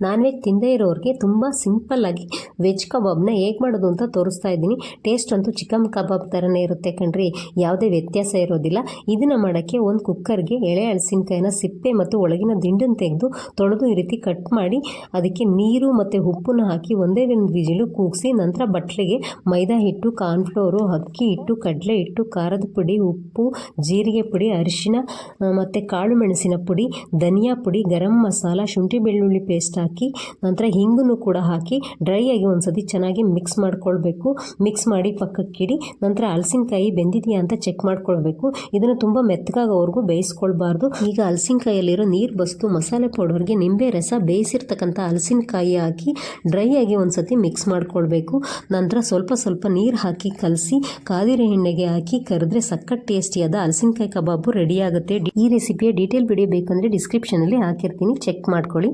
Non veg ತಿಂದೇ ಇರೋರಿಗೆ ತುಂಬ ಸಿಂಪಲ್ಲಾಗಿ ವೆಜ್ ಕಬಾಬ್ನ ಹೇಗೆ ಮಾಡೋದು ಅಂತ ತೋರಿಸ್ತಾ ಇದ್ದೀನಿ. ಟೇಸ್ಟ್ ಅಂತೂ ಚಿಕನ್ ಕಬಾಬ್ ಥರನೇ ಇರುತ್ತೆ ಕಣ್ರಿ, ಯಾವುದೇ ವ್ಯತ್ಯಾಸ ಇರೋದಿಲ್ಲ. ಇದನ್ನು ಮಾಡೋಕ್ಕೆ ಒಂದು ಕುಕ್ಕರ್ಗೆ ಎಳೆ ಹಲಸಿನಕಾಯಿನ ಸಿಪ್ಪೆ ಮತ್ತು ಒಳಗಿನ ದಿಂಡನ್ನು ತೆಗೆದು ತೊಳೆದು ಈ ರೀತಿ ಕಟ್ ಮಾಡಿ ಅದಕ್ಕೆ ನೀರು ಮತ್ತು ಉಪ್ಪನ್ನು ಹಾಕಿ ಒಂದೇ ಒಂದು ವಿಜಿಲು ಕೂಗಿಸಿ ನಂತರ ಬಟ್ಲಿಗೆ ಮೈದಾ ಹಿಟ್ಟು, ಕಾರ್ನ್ಫ್ಲೋರು, ಅಕ್ಕಿ ಹಿಟ್ಟು, ಕಡಲೆ ಹಿಟ್ಟು, ಖಾರದ ಪುಡಿ, ಉಪ್ಪು, ಜೀರಿಗೆ ಪುಡಿ, ಅರಿಶಿನ ಮತ್ತು ಕಾಳು ಮೆಣಸಿನ ಪುಡಿ, ಧನಿಯಾ ಪುಡಿ, ಗರಂ ಮಸಾಲ, ಶುಂಠಿ ಬೆಳ್ಳುಳ್ಳಿ ಪೇಸ್ಟ್ ಹಾಕಿ ನಂತರ ಹಿಂಗನ್ನು ಕೂಡ ಹಾಕಿ ಡ್ರೈ ಆಗಿ ಒಂದ್ಸತಿ ಚೆನ್ನಾಗಿ ಮಿಕ್ಸ್ ಮಾಡ್ಕೊಳ್ಬೇಕು. ಮಿಕ್ಸ್ ಮಾಡಿ ಪಕ್ಕಕ್ಕಿಡಿ. ನಂತರ ಹಲಸಿನಕಾಯಿ ಬೆಂದಿದೆಯಾ ಅಂತ ಚೆಕ್ ಮಾಡ್ಕೊಳ್ಬೇಕು. ಇದನ್ನು ತುಂಬ ಮೆತ್ತಗಾಗೋವರೆಗೂ ಬೇಯಿಸ್ಕೊಳ್ಬಾರ್ದು. ಈಗ ಹಲಸಿನಕಾಯಲ್ಲಿರೋ ನೀರು ಬಸ್ತು ಮಸಾಲೆ ಪೌಡರ್ಗೆ ನಿಂಬೆ ರಸ, ಬೇಯಿಸಿರ್ತಕ್ಕಂಥ ಹಲಸಿನಕಾಯಿ ಹಾಕಿ ಡ್ರೈ ಆಗಿ ಒಂದ್ಸತಿ ಮಿಕ್ಸ್ ಮಾಡ್ಕೊಳ್ಬೇಕು. ನಂತರ ಸ್ವಲ್ಪ ಸ್ವಲ್ಪ ನೀರು ಹಾಕಿ ಕಲಸಿ ಕಾದಿರೋ ಎಣ್ಣೆಗೆ ಹಾಕಿ ಕರೆದ್ರೆ ಸಖತ್ ಟೇಸ್ಟಿಯಾದ ಹಲಸಿನಕಾಯಿ ಕಬಾಬು ರೆಡಿ ಆಗುತ್ತೆ. ಈ ರೆಸಿಪಿಯ ಡೀಟೇಲ್ ವಿಡಿಯೋ ಬೇಕಂದರೆ ಡಿಸ್ಕ್ರಿಪ್ಷನಲ್ಲಿ ಹಾಕಿರ್ತೀನಿ, ಚೆಕ್ ಮಾಡ್ಕೊಳ್ಳಿ.